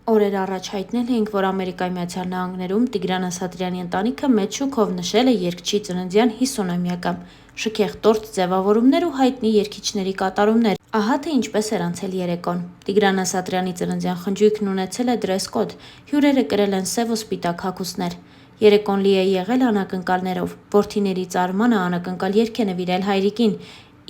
Օրեր առաջ հայտնել էինք, որ Ամերիկայի Միացյալ Նահանգներում Տիգրան Ասատրյանի ընտանիքը մեծ շուկով նշել է երգչի ծննդյան 50-ամյակը։ Շքեղ տորտ ձևավորումներ ու հայտնի երգիչների կատարումներ։ Ահա թե ինչպես էր անցել երեկոն։ Տիգրան Ասատրյանի ծննդյան խնջույքն ունեցել է դրես կոդ։ Հյուրերը կրել են սև ու սպիտակ հագուստներ։ Երեկոն լի է եղել անակնկալներով։ Որդիների ծարմանը անակնկալ երգ է նվիրել հայրիկին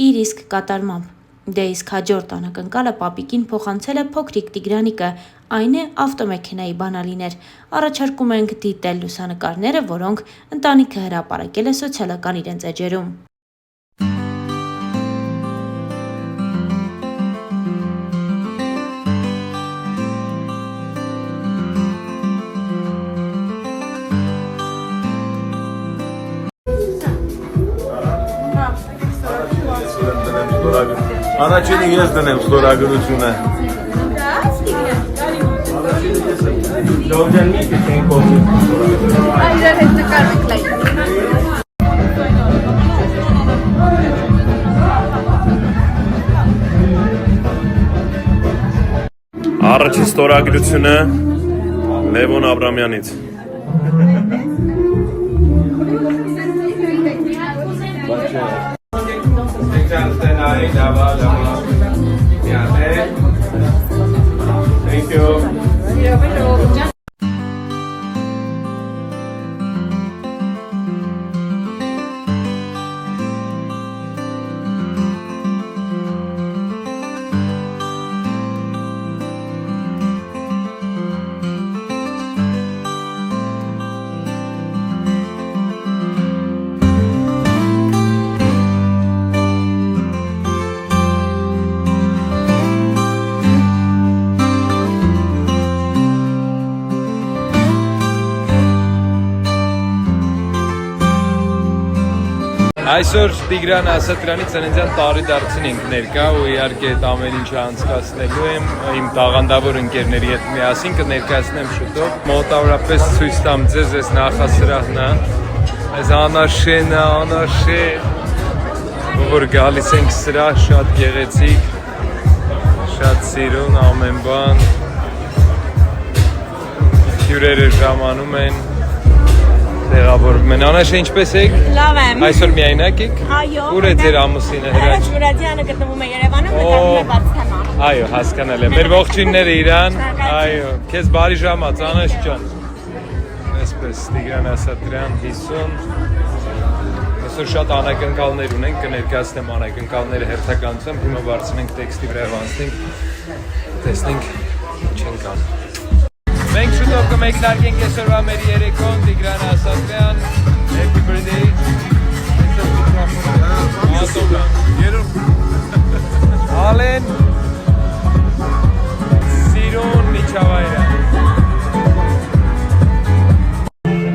իր իսկ կատարմամբ։ Դե իսկ հաջորդ անակնկալը պապիկին փոխանցել է փոքրիկ Տիգրանիկը, այն է ավտոմեքենայի բանալիներ։ Առաջարկում ենք դիտել լուսանկարները, որոնք ընտանիքը հրապարակել է սոցիալական իրենց էջերում։ Առաջինը ես դնեմ ստորագրությունը։ Լոջան մի քիչ կողմի։ Այդեր հետ նկարվեք լայք։ Առաջին ստորագրությունը Լևոն Աբրամյանից։ Thank you. Այսօր Տիգրան Ասատրյանի ծննդյան տարեդարձին ենք ներկա ու իհարկե այդ ամեն ինչը անցկացնելու եմ իմ տաղանդավոր ընկերների հետ միասին կներկայացնեմ շուտով։ Մոտավորապես ցույց տամ ձեզ այս նախասրահն է, այս անաշեն, որ գալիս ենք սրահ շատ գեղեցիկ, շատ սիրուն ամեն բան, հյուրերը ժամանում են, տեղավորվում են։ Անաշե, ինչպես եք։ Լավ եմ։ Այսօր միայնակ եք։ Այո։ Ուր է ձեր ամուսինը Հրաչ։ Վրադյանը գտնվում է Երևանում, մտածում է բաց թեմա։ Այո, հասկանալ եմ։ Մեր ողջույնները իրան։ Այո, քեզ բարի ժամաց, Անաշ ջան։ Այսպես Տիգրան Ասատրյան 50։ Այսօր շատ անակնկալներ ունենք, կներկայացնեմ անակնկալները հերթականությամբ, հիմա բարձրացնենք տեքստի վրա անցնենք, տեսնենք ինչ են կան։ Մենք շուտով կմեկնարկենք այսօրվա մեր երեկոն, Տիգրան Ասատրյան, happy birthday։ Ալեն, սիրուն միջավայրը։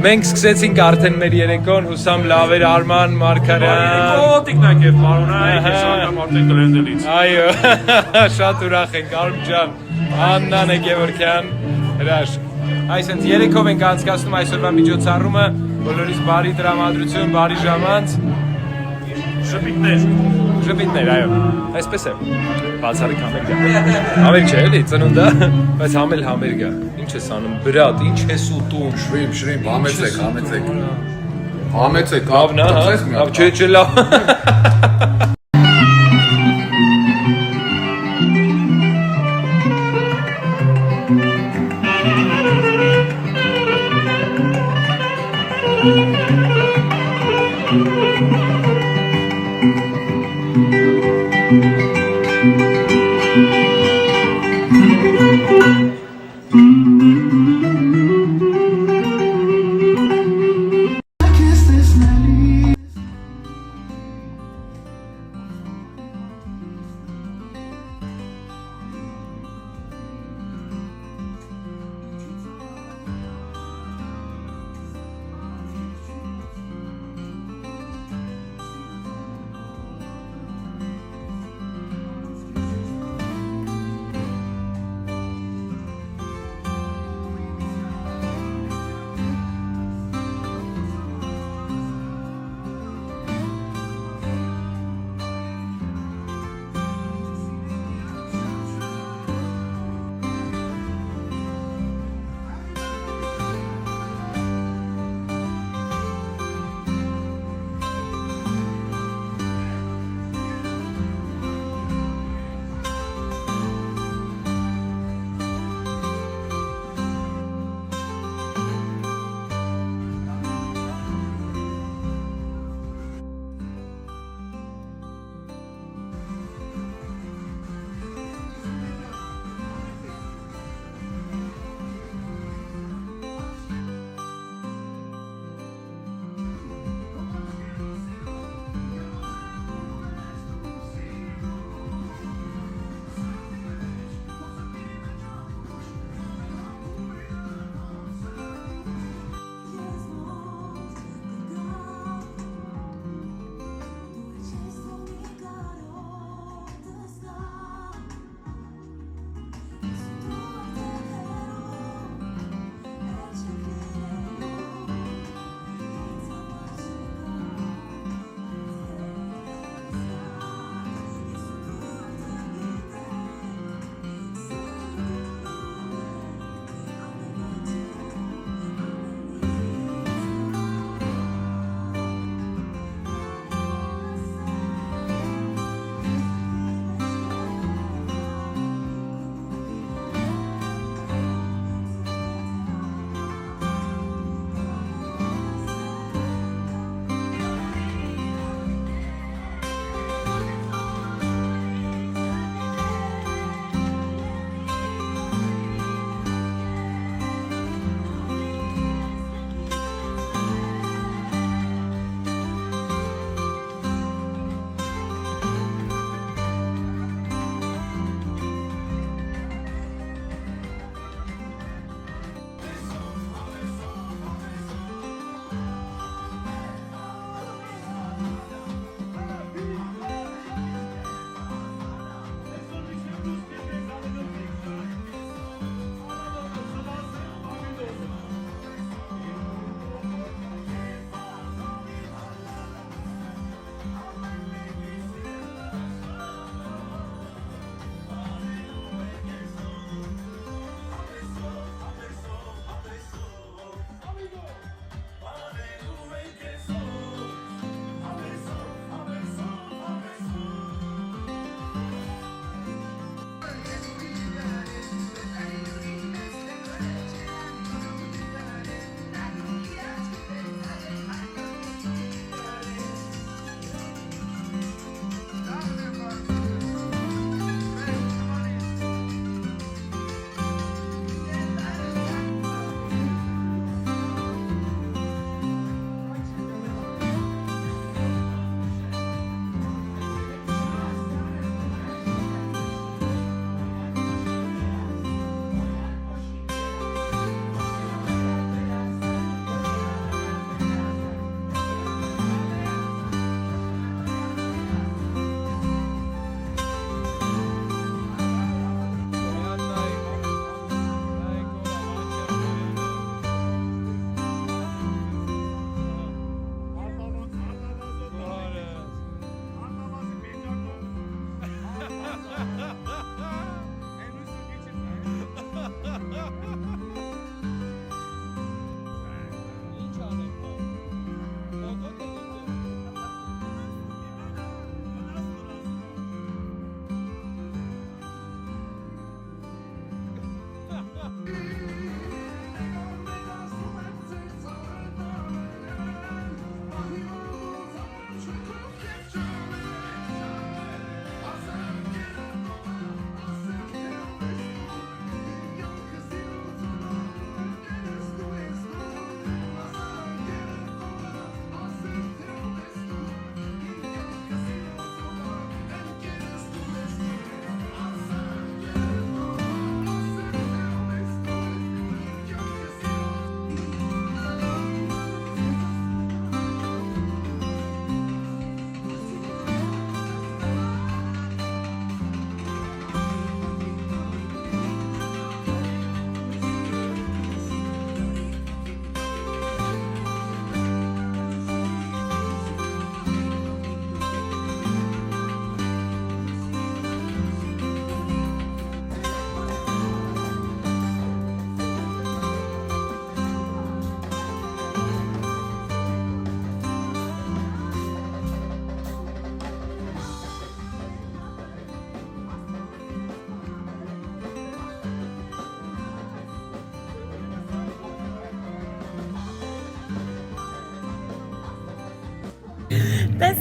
Մենք սկսեցինք արդեն մեր երեկոն, հուսամ լավ էր Արման, Մարգարյան։ Կոտիկնակ է պարոնայք, ես անգամ արդեն կլենդելից։ Այո, շատ ուրախ ենք, Արմ ջան, Աննան Գևորգյան, հրաշք։ Այսինքն երեքով ենք անցկացնում այսօրվա միջոցառումը, բոլորիս բարի տրամադրություն, բարի ժամանց։ Ժպիտներ, այո, այսպես է, բացառիկ համերգա։ Համերգ չէ էլի, ծնունդա, բայց համել համերգա, ինչ ես անում, բրատ, ինչ ես ուտում։ Շրիմպ, համեցեք, Լավն է, չէ լավ։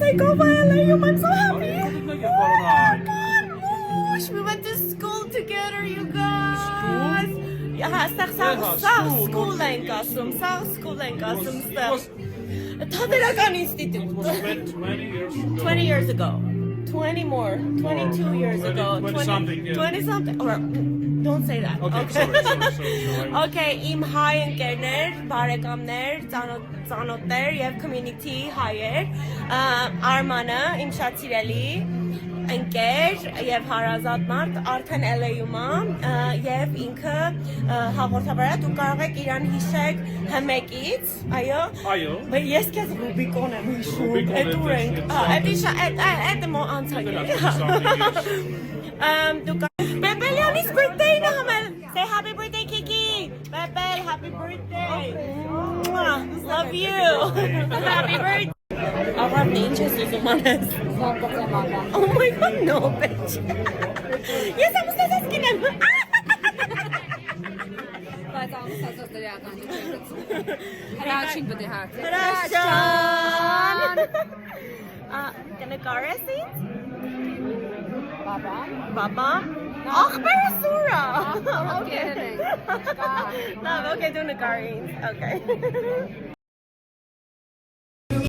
sake of LAUM, I'm so happy. Gosh, we went to school together, you guys. Yeah, school ենք ասում, school ենք ասում, Թատերական ինստիտուտ. 20 years ago. 20 more. 22 years ago. 20 something. Yeah. 20 something. Or, don't say that. Okay, sorry. Okay, իմ հայ ընկերներ, բարեկամներ, ծանոթներ եւ community հայեր, Արմանը, իմ շատ սիրելի ընկեր եւ հարազատ մարդ արդեն LA-ում է եւ ինքը հաղորդաբար դու կարող եք իրան հիշեք հմեկից, այո։ Բայց ես քեզ Ռուբիկոն եմ հիշում, այդ ուր ենք։ Այդ մո անցակ է։ Դու Բեբելյանից birthday-ն է համել։ Say happy birthday Kiki. Bebel, happy birthday. Love you. Happy birthday. Aram ինչ ես ուզում անես։ Oh my god, no, bitch. Ես ամուսնացած կինեմ։ Բայց ամուսնացած դրական չէ։ Հրաշին պետք է հարցը։ Հրաշան։ Կնկարես ինձ։ Բաբա։ Ախպերը սուրա։ Okay, Լավ, okay, դու նկարի ինձ։ Okay։